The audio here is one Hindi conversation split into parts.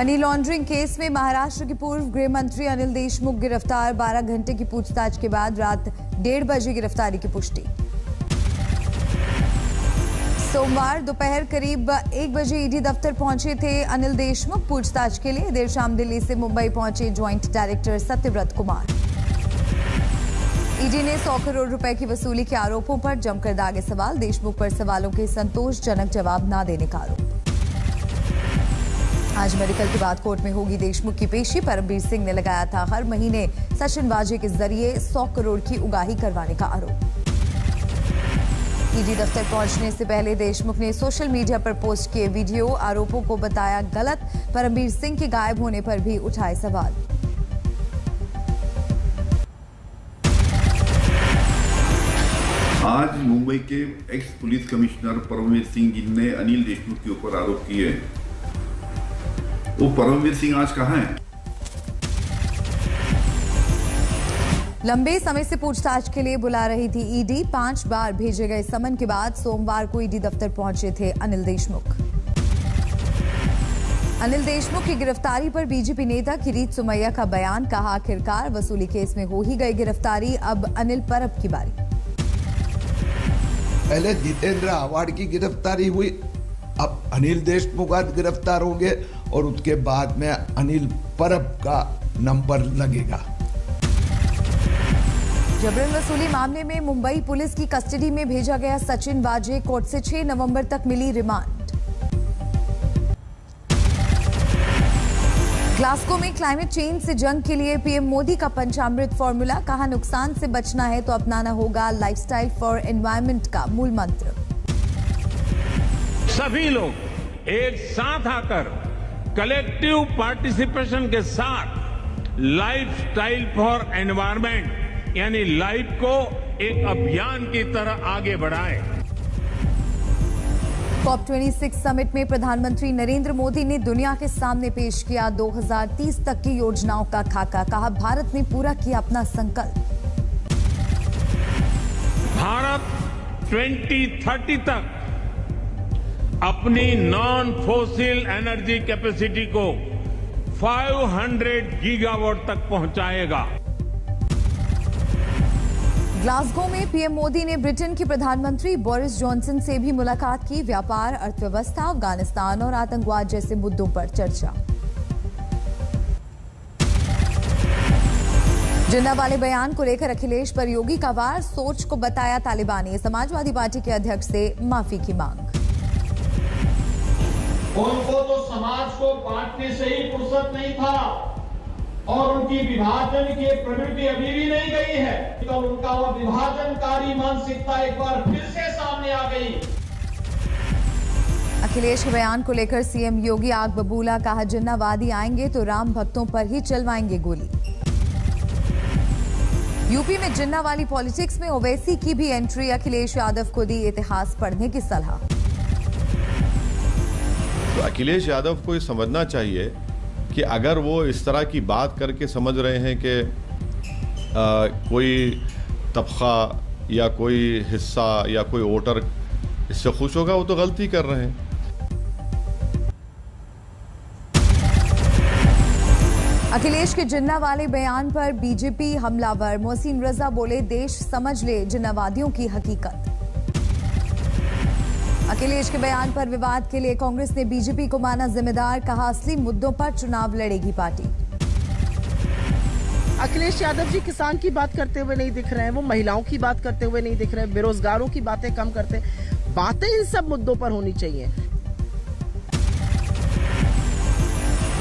मनी लॉन्ड्रिंग केस में महाराष्ट्र के पूर्व गृह मंत्री अनिल देशमुख गिरफ्तार। 12 घंटे की पूछताछ के बाद रात 1:30 बजे गिरफ्तारी की पुष्टि। सोमवार दोपहर करीब 1 बजे ईडी दफ्तर पहुंचे थे अनिल देशमुख पूछताछ के लिए। देर शाम दिल्ली से मुंबई पहुंचे joint director Satyavrat Kumar. ED ने 100 करोड़ रुपए की वसूली के आरोपों पर जमकर दागे सवाल। देशमुख पर सवालों के संतोषजनक जवाब न देने का आरोप। आज मेडिकल के बाद कोर्ट में होगी देशमुख की पेशी। परमबीर सिंह ने लगाया था हर महीने सचिन वाजे के जरिए 100 करोड़ की उगाही करवाने का आरोप। ईडी दफ्तर पहुंचने से पहले देशमुख ने सोशल मीडिया पर पोस्ट किए वीडियो। आरोपों को बताया गलत। परमबीर सिंह के गायब होने पर भी उठाए सवाल। आज मुंबई के ex police commissioner Paramvir Singh जिनने अनिल देशमुख के ऊपर आरोप किए, वो परमवीर सिंह आज कहां हैं? लंबे समय से पूछताछ के लिए बुला रही थी ईडी। 5 बार भेजे गए समन के बाद सोमवार को ईडी दफ्तर पहुंचे थे अनिल देशमुख। अनिल देशमुख की गिरफ्तारी पर बीजेपी नेता किरीट सोमैया का बयान। कहा, आखिरकार वसूली केस में हो ही गई गिरफ्तारी, अब अनिल परब की बारी। पहले जितेंद्र आव्हाड की गिरफ्तारी हुई, अब अनिल देशमुख आज गिरफ्तार होंगे और उसके बाद में अनिल परब का नंबर लगेगा। जबरन वसूली मामले में मुंबई पुलिस की कस्टडी में भेजा गया सचिन वाजे। कोर्ट से 6 नवंबर तक मिली रिमांड। ग्लासगो में क्लाइमेट चेंज से जंग के लिए पीएम मोदी का पंचामृत फॉर्मूला। कहा, नुकसान से बचना है तो अपनाना होगा लाइफस्टाइल फॉर एनवायरनमेंट का मूल मंत्र। सभी लोग एक साथ आकर कलेक्टिव पार्टिसिपेशन के साथ लाइफस्टाइल फॉर एनवायरनमेंट यानी लाइफ को एक अभियान की तरह आगे बढ़ाएं। COP26 समिट में प्रधानमंत्री नरेंद्र मोदी ने दुनिया के सामने पेश किया 2030 तक की योजनाओं का खाका। कहा, भारत ने पूरा किया अपना संकल्प। भारत 2030 तक अपनी नॉन फोसिल एनर्जी कैपेसिटी को 500 गीगावाट तक पहुंचाएगा। ग्लासगो में पीएम मोदी ने ब्रिटेन के प्रधानमंत्री बोरिस जॉनसन से भी मुलाकात की। व्यापार, अर्थव्यवस्था, अफगानिस्तान और आतंकवाद जैसे मुद्दों पर चर्चा। जिन्ना वाले बयान को लेकर अखिलेश पर योगी का वार। सोच को बताया तालिबानी। समाजवादी पार्टी के अध्यक्ष से माफी की मांग। उनको तो समाज को बांटने से ही फुर्सत नहीं था और उनकी विभाजन की प्रवृत्ति अभी भी नहीं गई है। तो उनका वो विभाजनकारी मानसिकता एक बार फिर से सामने आ गई। अखिलेश के बयान को लेकर सीएम योगी आग बबूला। कहा, जिन्नावादी आएंगे तो राम भक्तों पर ही चलवाएंगे गोली। यूपी में जिन्ना वाली पॉलिटिक्स में ओवैसी की भी एंट्री। अखिलेश यादव को दी इतिहास पढ़ने की सलाह। तो अखिलेश यादव को ये समझना चाहिए कि अगर वो इस तरह की बात करके समझ रहे हैं कि कोई तबका या कोई हिस्सा या कोई वोटर इससे खुश होगा, वो तो गलती कर रहे हैं। अखिलेश के जिन्ना वाले बयान पर बीजेपी हमलावर। मोहसिन रजा बोले, देश समझ ले जिन्नावादियों की हकीकत। अखिलेश के बयान पर विवाद के लिए कांग्रेस ने बीजेपी को माना जिम्मेदार। कहा, असली मुद्दों पर चुनाव लड़ेगी पार्टी। अखिलेश यादव जी किसान की बात करते हुए नहीं दिख रहे हैं, वो महिलाओं की बात करते हुए नहीं दिख रहे हैं, बेरोजगारों की बातें कम करते हैं। बातें इन सब मुद्दों पर होनी चाहिए।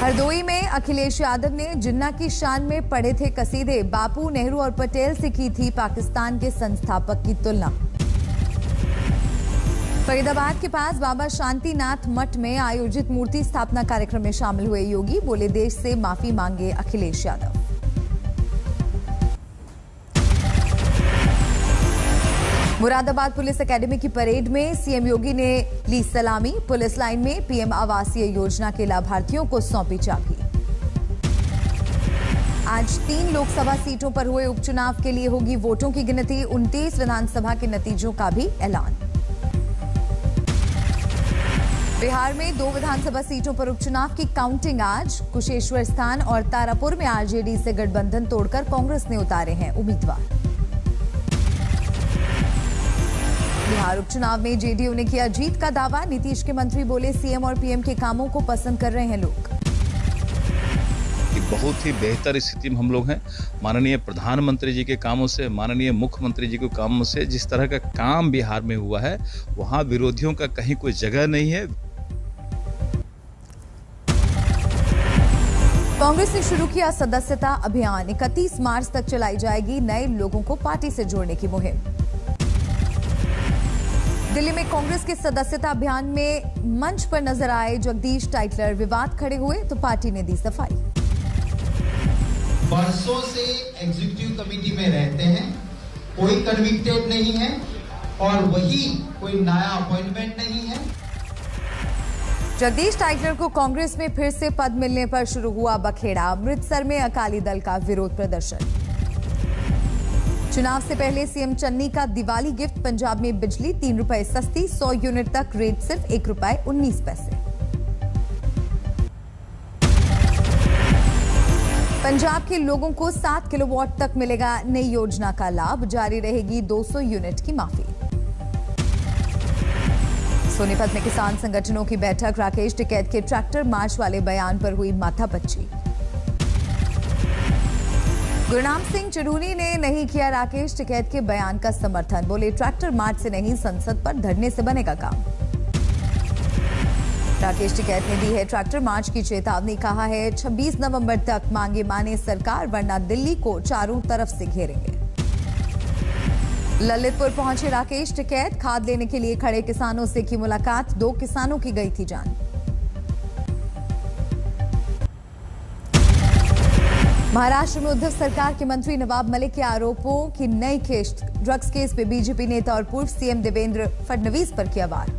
हरदोई में अखिलेश यादव ने जिन्ना की शान में पढ़े थे कसीदे। बापू, नेहरू और पटेल से की थी पाकिस्तान के संस्थापक की तुलना। फरीदाबाद के पास बाबा शांतिनाथ मठ में आयोजित मूर्ति स्थापना कार्यक्रम में शामिल हुए योगी। बोले, देश से माफी मांगे अखिलेश यादव। मुरादाबाद पुलिस एकेडमी की परेड में सीएम योगी ने ली सलामी। पुलिस लाइन में पीएम आवासीय योजना के लाभार्थियों को सौंपी चाबी। आज 3 लोकसभा सीटों पर हुए उपचुनाव के लिए होगी वोटों की गिनती। 29 विधानसभा के नतीजों का भी ऐलान। बिहार में 2 विधानसभा सीटों पर उपचुनाव की काउंटिंग आज। कुशेश्वर स्थान और तारापुर में आरजेडी से गठबंधन तोड़कर कांग्रेस ने उतारे हैं उम्मीदवार। बिहार उपचुनाव में जेडीयू ने किया जीत का दावा। नीतीश के मंत्री बोले सीएम और पीएम के कामों को पसंद कर रहे हैं लोग। बहुत ही बेहतर स्थिति में हम लोग हैं। माननीय प्रधानमंत्री जी के कामों से, माननीय मुख्यमंत्री जी के कामों से, जिस तरह का काम बिहार में हुआ है वहां विरोधियों का कहीं कोई जगह नहीं है। कांग्रेस ने शुरू किया सदस्यता अभियान। 31 मार्च तक चलाई जाएगी नए लोगों को पार्टी से जोड़ने की मुहिम। दिल्ली में कांग्रेस के सदस्यता अभियान में मंच पर नजर आए जगदीश टाइटलर। विवाद खड़े हुए तो पार्टी ने दी सफाई। बरसों से एग्जीक्यूटिव कमेटी में रहते हैं, कोई कन्विक्टेड नहीं है और वही कोई नया अपॉइंटमेंट नहीं है। जगदीश टाइटलर को कांग्रेस में फिर से पद मिलने पर शुरू हुआ बखेड़ा। अमृतसर में अकाली दल का विरोध प्रदर्शन। चुनाव से पहले सीएम चन्नी का दिवाली गिफ्ट। पंजाब में बिजली 3 रुपए सस्ती, 100 यूनिट तक रेट सिर्फ 1 रुपए 19 पैसे। पंजाब के लोगों को 7 किलोवाट तक मिलेगा नई योजना का लाभ। जारी रहेगी 200 यूनिट की माफी। सोनीपत में किसान संगठनों की बैठक। राकेश टिकैत के ट्रैक्टर मार्च वाले बयान पर हुई माथापच्ची। गुरनाम सिंह चरूनी ने नहीं किया राकेश टिकैत के बयान का समर्थन। बोले ट्रैक्टर मार्च से नहीं, संसद पर धरने से बनेगा काम। राकेश टिकैत ने दी है ट्रैक्टर मार्च की चेतावनी। कहा है 26 नवंबर तक मांगे माने सरकार, वरना दिल्ली को चारों तरफ से घेरेंगे। ललितपुर पहुंचे राकेश टिकैत। खाद लेने के लिए खड़े किसानों से की मुलाकात। 2 किसानों की गई थी जान। महाराष्ट्र में उद्धव सरकार के मंत्री नवाब मलिक के आरोपों की नई किश्त। ड्रग्स केस में बीजेपी नेता और पूर्व सीएम देवेंद्र फडणवीस पर किया वार।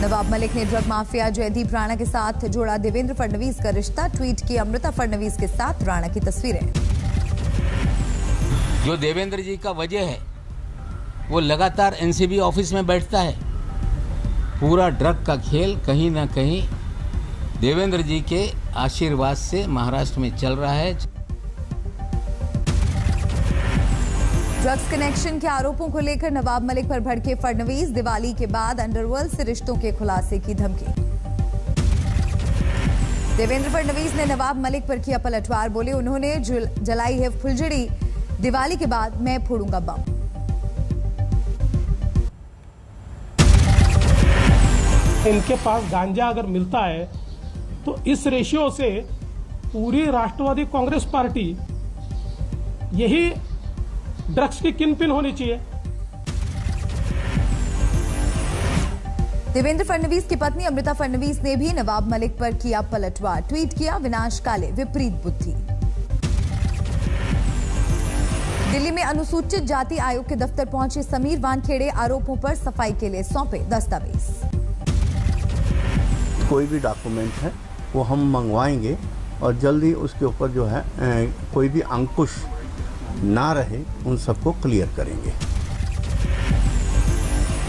नवाब मलिक ने ड्रग माफिया जयदीप राणा के साथ जोड़ा देवेंद्र फडणवीस का रिश्ता। ट्वीट की अमृता फडणवीस के साथ राणा की तस्वीरें। जो देवेंद्र जी का वजह है वो लगातार एनसीबी ऑफिस में बैठता है। पूरा ड्रग का खेल कहीं ना कहीं देवेंद्र जी के आशीर्वाद से महाराष्ट्र में चल रहा है। ड्रग्स कनेक्शन के आरोपों को लेकर नवाब मलिक पर भड़के फडणवीस। दिवाली के बाद अंडरवर्ल्ड से रिश्तों के खुलासे की धमकी। देवेंद्र फडणवीस ने नवाब मलिक पर किया पलटवार। बोले उन्होंने जलाई है फुलझड़ी, दिवाली के बाद मैं फोड़ूंगा बम। इनके पास गांजा अगर मिलता है तो इस रेशियो से पूरी राष्ट्रवादी कांग्रेस पार्टी यही ड्रग्स की किंगपिन होनी चाहिए। देवेंद्र फडणवीस की पत्नी अमृता फडणवीस ने भी नवाब मलिक पर किया पलटवार। ट्वीट किया विनाश काले विपरीत बुद्धि। दिल्ली में अनुसूचित जाति आयोग के दफ्तर पहुंचे समीर वानखेड़े। आरोपों पर सफाई के लिए सौंपे दस्तावेज। कोई भी डॉक्यूमेंट है वो हम मंगवाएंगे और जल्दी उसके ऊपर जो है कोई भी अंकुश ना रहे उन सबको क्लियर करेंगे।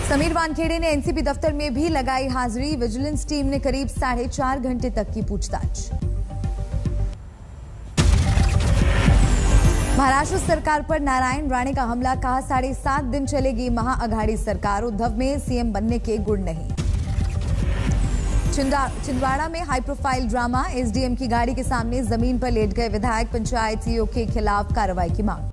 समीर वानखेड़े ने एनसीबी दफ्तर में भी लगाई हाजिरी। विजिलेंस टीम ने करीब 4.5 घंटे तक की पूछताछ। महाराष्ट्र सरकार पर नारायण राणे का हमला। कहा 7.5 दिन चलेगी महाअघाड़ी सरकार। उद्धव में सीएम बनने के गुण नहीं। छिंदवाड़ा में हाई प्रोफाइल ड्रामा। एसडीएम की गाड़ी के सामने जमीन पर लेट गए विधायक। पंचायत सीईओ के खिलाफ कार्रवाई की मांग।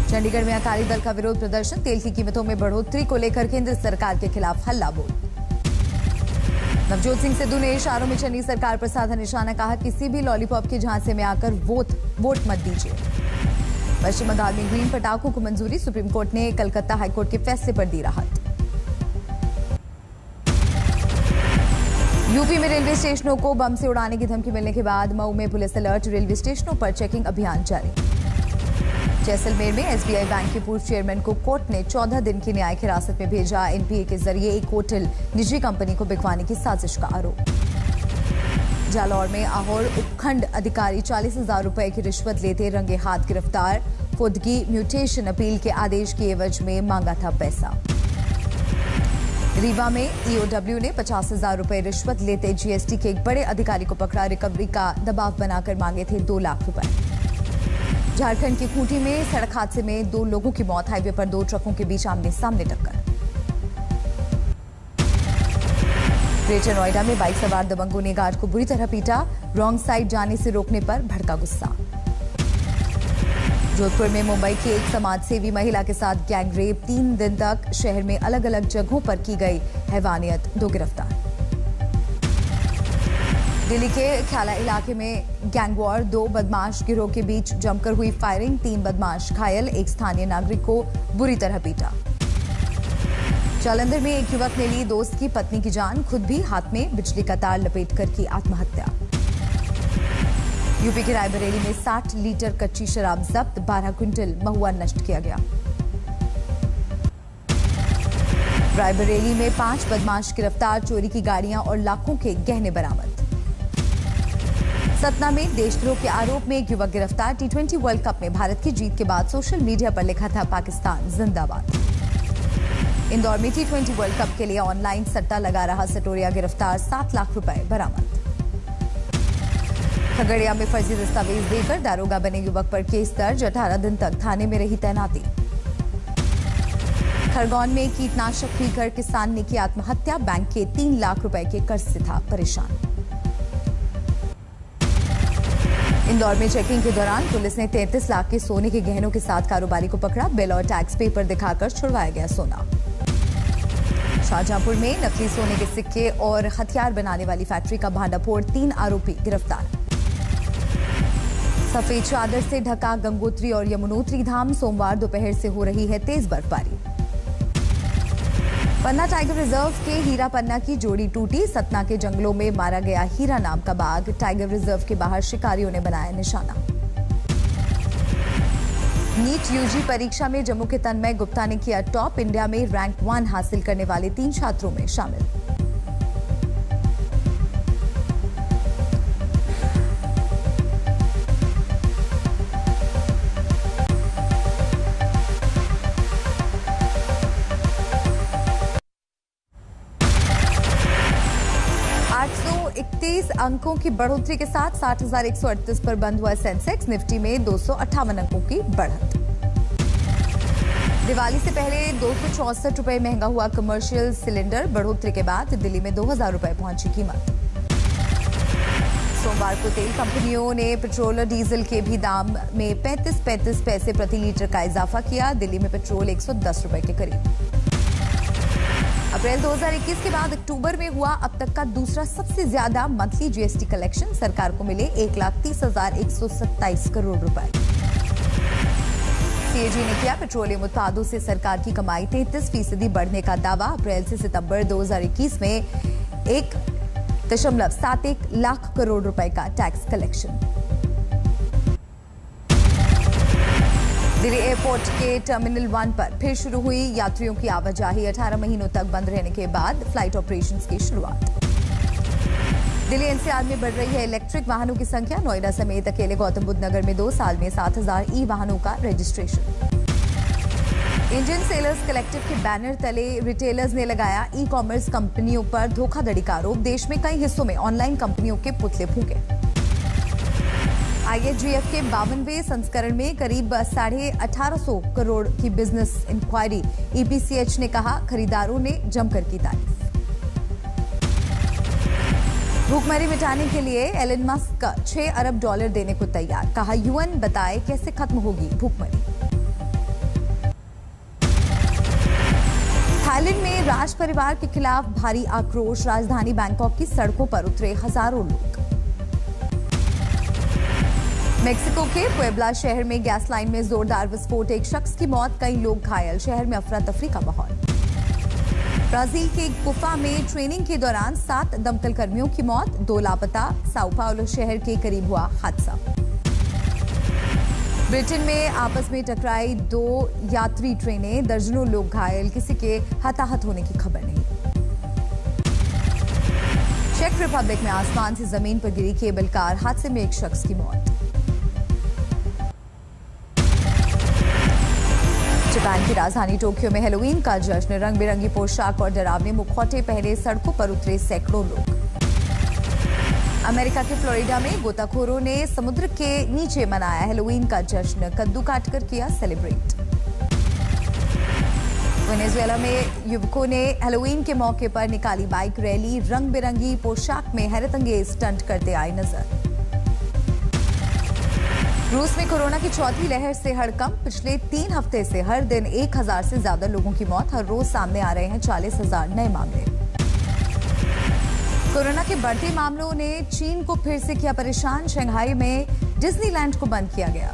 चंडीगढ़ में अकाली दल का विरोध प्रदर्शन। तेल की कीमतों में बढ़ोतरी को लेकर केंद्र सरकार के खिलाफ हल्ला बोल। नवजोत सिंह सिद्धू ने इशारों में चन्नी सरकार पर साधा निशाना। कहा किसी भी लॉलीपॉप के झांसे में आकर वोट मत दीजिए। पश्चिम बंगाल में ग्रीन पटाखों को मंजूरी। सुप्रीम कोर्ट ने कलकत्ता हाईकोर्ट के फैसले पर दी राहत। यूपी में रेलवे स्टेशनों को बम से उड़ाने की धमकी मिलने के बाद मऊ में पुलिस अलर्ट। रेलवे स्टेशनों पर चेकिंग अभियान जारी। जैसलमेर में एसबीआई बैंक के पूर्व चेयरमैन को कोर्ट ने 14 दिन की न्यायिक हिरासत में भेजा। एनपीए के जरिए एक होटल निजी कंपनी को बिकवाने की साजिश का आरोप। जालौर में आहोर उपखंड अधिकारी 40,000 रुपए की रिश्वत लेते रंगे हाथ गिरफ्तार। खुद की म्यूटेशन अपील के आदेश की एवज में मांगा था पैसा। रीवा में ईओडब्ल्यू ने 50,000 रुपए रिश्वत लेते जीएसटी के एक बड़े अधिकारी को पकड़ा। रिकवरी का दबाव बनाकर मांगे थे 2 लाख रुपए। झारखंड के खूंटी में सड़क हादसे में 2 लोगों की मौत। हाईवे पर 2 ट्रकों के बीच आमने सामने टक्कर। ग्रेटर नोएडा में बाइक सवार दबंगों ने गार्ड को बुरी तरह पीटा। रॉन्ग साइड जाने से रोकने पर भड़का गुस्सा। जोधपुर में मुंबई की एक समाजसेवी महिला के साथ गैंग रेप। 3 दिन तक शहर में अलग अलग जगहों पर की गई हैवानियत। 2 गिरफ्तार। दिल्ली के ख्याला इलाके में गैंग वॉर। 2 बदमाश गिरोह के बीच जमकर हुई फायरिंग। 3 बदमाश घायल। एक स्थानीय नागरिक को बुरी तरह पीटा। जालंधर में एक युवक ने ली दोस्त की पत्नी की जान। खुद भी हाथ में बिजली का तार लपेटकर की आत्महत्या। यूपी के रायबरेली में 60 लीटर कच्ची शराब जब्त। 12 क्विंटल महुआ नष्ट किया गया। रायबरेली में 5 बदमाश गिरफ्तार। चोरी की गाड़ियां और लाखों के गहने बरामद। सतना में देशद्रोह के आरोप में एक युवक गिरफ्तार। T20 वर्ल्ड कप में भारत की जीत के बाद सोशल मीडिया पर लिखा था पाकिस्तान जिंदाबाद। इंदौर में T20 वर्ल्ड कप के लिए ऑनलाइन सट्टा लगा रहा सटोरिया गिरफ्तार। 7 लाख रुपए बरामद। खगड़िया में फर्जी दस्तावेज देकर दारोगा बने युवक पर केस दर्ज। 18 दिन तक थाने में रही तैनाती। खरगोन में कीटनाशक पीकर किसान ने की आत्महत्या। बैंक के 3 लाख रुपए के कर्ज से था परेशान। इंदौर में चेकिंग के दौरान पुलिस ने 33 लाख के सोने के गहनों के साथ कारोबारी को पकड़ा। बिल और टैक्स पेपर दिखाकर छुड़वाया गया सोना। शाहजहांपुर में नकली सोने के सिक्के और हथियार बनाने वाली फैक्ट्री का भांडाफोड़। 3 आरोपी गिरफ्तार। सफेद चादर से ढका गंगोत्री और यमुनोत्री धाम। सोमवार दोपहर से हो रही है तेज बर्फबारी। पन्ना टाइगर रिजर्व के हीरा पन्ना की जोड़ी टूटी। सतना के जंगलों में मारा गया हीरा नाम का बाघ। टाइगर रिजर्व के बाहर शिकारियों ने बनाया निशाना। नीट यूजी परीक्षा में जम्मू के तन्मय गुप्ता ने किया टॉप। इंडिया में रैंक 1 हासिल करने वाले 3 छात्रों में शामिल। अंकों की बढ़ोतरी के साथ 60,138 पर बंद हुआ सेंसेक्स। निफ्टी में 258 अंकों की बढ़त। दिवाली से पहले 264 रुपए महंगा हुआ कमर्शियल सिलेंडर। बढ़ोतरी के बाद दिल्ली में 2,000 रुपए पहुंची कीमत। सोमवार को तेल कंपनियों ने पेट्रोल और डीजल के भी दाम में 35 पैसे प्रति लीटर का इजाफा किया। दिल्ली में पेट्रोल 110 रुपए के करीब। अप्रैल 2021 के बाद अक्टूबर में हुआ अब तक का दूसरा सबसे ज्यादा मंथली जीएसटी कलेक्शन। सरकार को मिले 1,30,127 करोड़ रुपए। सीएजी ने किया पेट्रोलियम उत्पादों से सरकार की कमाई 33% बढ़ने का दावा। अप्रैल से सितंबर 2021 में 1.71 लाख करोड़ रुपए का टैक्स कलेक्शन। दिल्ली एयरपोर्ट के टर्मिनल 1 पर फिर शुरू हुई यात्रियों की आवाजाही। 18 महीनों तक बंद रहने के बाद फ्लाइट ऑपरेशंस की शुरुआत। दिल्ली एनसीआर में बढ़ रही है इलेक्ट्रिक वाहनों की संख्या। नोएडा समेत अकेले गौतम बुद्ध नगर में 2 साल में 7,000 ई वाहनों का रजिस्ट्रेशन। इंडियन सेलर्स कलेक्टिव के बैनर तले रिटेलर्स ने लगाया ई कॉमर्स कंपनियों पर धोखाधड़ी का आरोप। देश में कई हिस्सों में ऑनलाइन कंपनियों के पुतले फूंके। आईएचजीएफ के 52वें संस्करण में करीब 1,850 करोड़ की बिजनेस इंक्वायरी। ईपीसीएच ने कहा खरीदारों ने जमकर की तारीफ। भूखमरी मिटाने के लिए एलन मस्क $6 अरब देने को तैयार। कहा यूएन बताए कैसे खत्म होगी भूखमरी। थाईलैंड में राज परिवार के खिलाफ भारी आक्रोश। राजधानी बैंकॉक की सड़कों पर उतरे हजारों लोग। मेक्सिको के पुएब्ला शहर में गैस लाइन में जोरदार विस्फोट। एक शख्स की मौत, कई लोग घायल। शहर में अफरा तफरी का माहौल। ब्राजील के गुफा में ट्रेनिंग के दौरान 7 दमकल कर्मियों की मौत, 2 लापता। साओ पाउलो शहर के करीब हुआ हादसा। ब्रिटेन में आपस में टकराई 2 यात्री ट्रेनें, दर्जनों लोग घायल। किसी के हताहत होने की खबर नहीं। चेक रिपब्लिक में आसमान से जमीन पर गिरी केबल कार, हादसे में एक शख्स की मौत। जापान की राजधानी टोक्यो में हैलोवीन का जश्न, रंग बिरंगी पोशाक और डरावने मुखौटे पहने सड़कों पर उतरे सैकड़ों लोग। अमेरिका के फ्लोरिडा में गोताखोरों ने समुद्र के नीचे मनाया हैलोवीन का जश्न, कद्दू काटकर किया सेलिब्रेट। वेनेजुएला में युवकों ने हैलोवीन के मौके पर निकाली बाइक रैली, रंग बिरंगी पोशाक में हैरतअंगेज स्टंट करते आए नजर। रूस में कोरोना की चौथी लहर से हड़कंप, पिछले 3 हफ्ते से हर दिन 1000 से ज्यादा लोगों की मौत, हर रोज सामने आ रहे हैं 40,000 नए मामले। कोरोना के बढ़ते मामलों ने चीन को फिर से किया परेशान, शंघाई में डिज्नीलैंड को बंद किया गया।